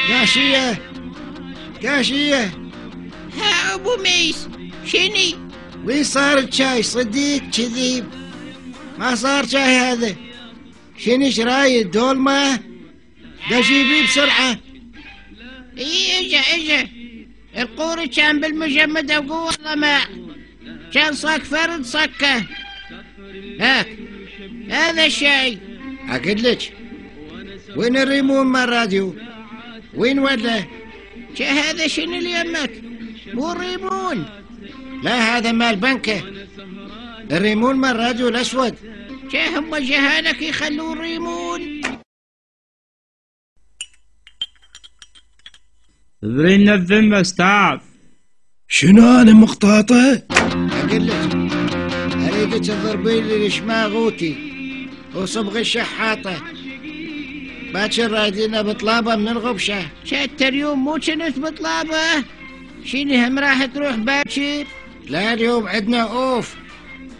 كاشية كاشية. ها أبو ميس، شني؟ وين صار الشاي؟ صديق كذيب، ما صار شاي هذا. شني شرايد دولمة؟ جيبيه بسرعة. اجا القوري كان بالمجمدة وقوة والله كان صك فرد صكه. هاك هذا الشاي. أقول لك، وين الريمون مال الراديو؟ وين ولا؟ هذا شنو اللي يمك؟ مو الريمون. لا، هذا مال بنكة. الريمون مال الراديو الأسود. هم جهانك يخلون ريمون. تدرين الذمة استاذ؟ شنو أنا مقطاطة؟ أقول لك، أريدك تضربين لي الشماغوتي وصبغ الشحاطة. باكر رايدينا بطلابة من الغبشة. شات اليوم مو كنت بطلابة؟ شنو هم راح تروح باكر؟ لا، اليوم عندنا أوف،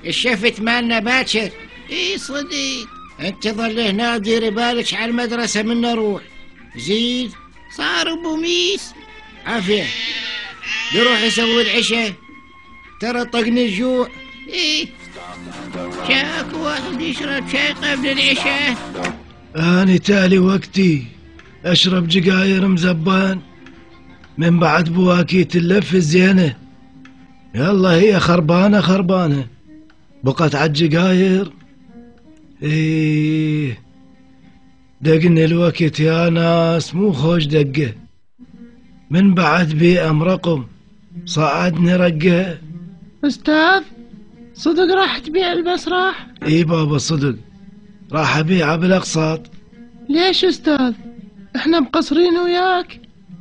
الشفت مالنا باكر. اي صديق. انت ظل هنا وديري بالك على المدرسة من نروح. زيد صار ابو ميس. عافية، يروح يسوي العشاء، ترى طقني الجوع. ايه شاك واحد يشرب شاي قبل العشاء. أنا تالي وقتي أشرب جقاير مزبان من بعد بواكي تلف الزينة. يلا هي خربانة بقت عالجقاير. ايه دقني الوقت يا ناس، مو خوش دقه. من بعد بي أمرقم صعدني رقه. أستاذ صدق راح تبيع المسرح؟ اي بابا صدق راح أبيعه بالأقساط. ليش أستاذ؟ احنا مقصرين وياك.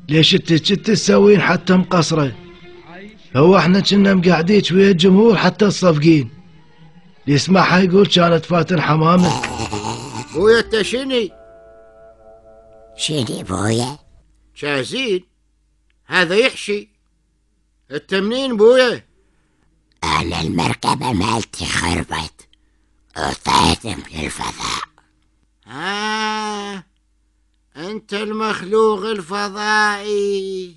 ليش انت تسوين حتى مقصرة؟ هو احنا كنا مقعديك ويا الجمهور حتى الصفقين يسمعها يقول كانت فاتن حمامة. بويا انت شني بويا؟ شاهزين هذا يحشي. انت منين بويا؟ أنا المركبة مالتي خربت وطيت من الفضاء. انت المخلوق الفضائي.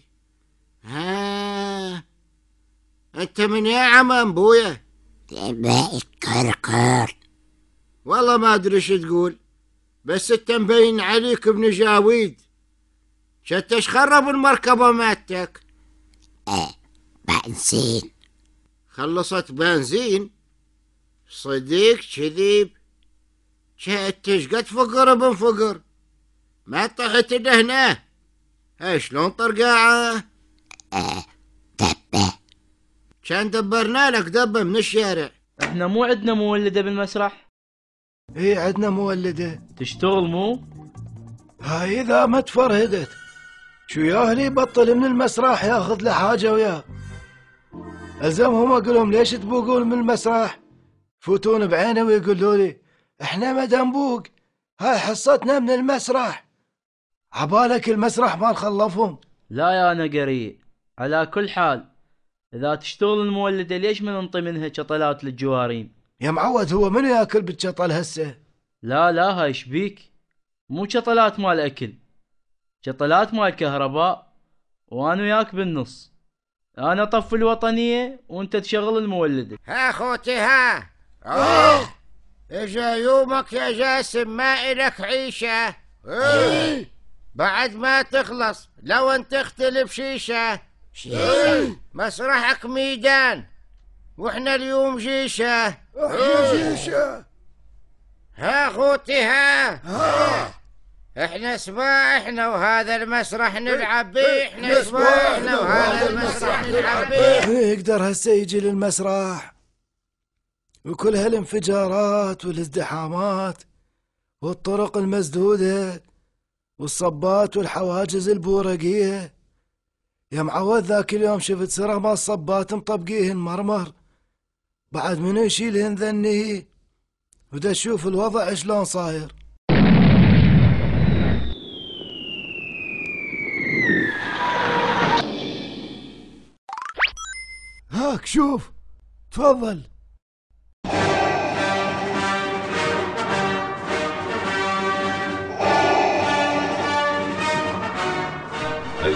انت من يا عمان بويا؟ تبقى كركر. والله ما ادري ايش تقول، بس انت مبين عليك ابن جاويد. شتش خرب المركبة مالتك؟ بنزين. خلصت بنزين؟ صديق كذيب. شتش قد فقر ابن فقر، ما طحت لهنا. شلون طرقاعة؟ دبة. كان دبرنا لك دبة من الشارع. احنا مو عندنا مولدة بالمسرح؟ ايه عندنا مولدة تشتغل مو؟ هاي اذا ما تفرهدت شو ياهلي يبطل من المسرح ياخذ له حاجة وياه. الزمهم اقولهم ليش تبوقون من المسرح؟ فوتون بعينه ويقولوا لي احنا ما دنبوق، هاي حصتنا من المسرح. عبالك المسرح ما نخلفهم؟ لا يا نقري، على كل حال اذا تشتغل المولدة ليش ما ننطي منها شطلات للجوارين؟ يا معود هو منو ياكل بالشطل هسه؟ لا هاي شبيك، مو شطلات مال اكل، شطلات مال كهرباء، وانا وياك بالنص. انا طف الوطنية وانت تشغل المولدة. ها خوتي ها. اجا يومك يا جاسم، ما إلك عيشة. بعد ما تخلص لو ان تختلف شيشة. مسرحك ميدان واحنا اليوم جيشة. ها خوتي ها. احنا سباع احنا وهذا المسرح نلعب بيه. احنا سباع احنا وهذا المسرح نلعب بيه. يقدر هسه يجي للمسرح وكل هالانفجارات والازدحامات والطرق المسدودة والصبات والحواجز البورقية. يا معود ذاك اليوم شفت سرى ما الصبات مطبقيهن مرمر، بعد منو يشيلهن ذني؟ ودا تشوف الوضع شلون صاير. هاك شوف، تفضل.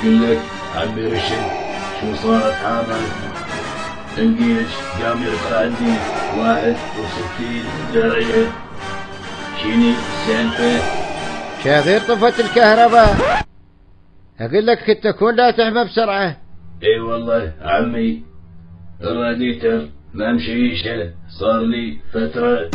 اقول لك عمي رشد شو صارت حامل. الجيش قام يرفع عندي 61 درجة. شيني السالفة؟ شاغير طفت الكهرباء. اقول لك كنت تكون لا تحمى بسرعة. اي والله عمي الراديتر ما مشيشه صار لي فترة.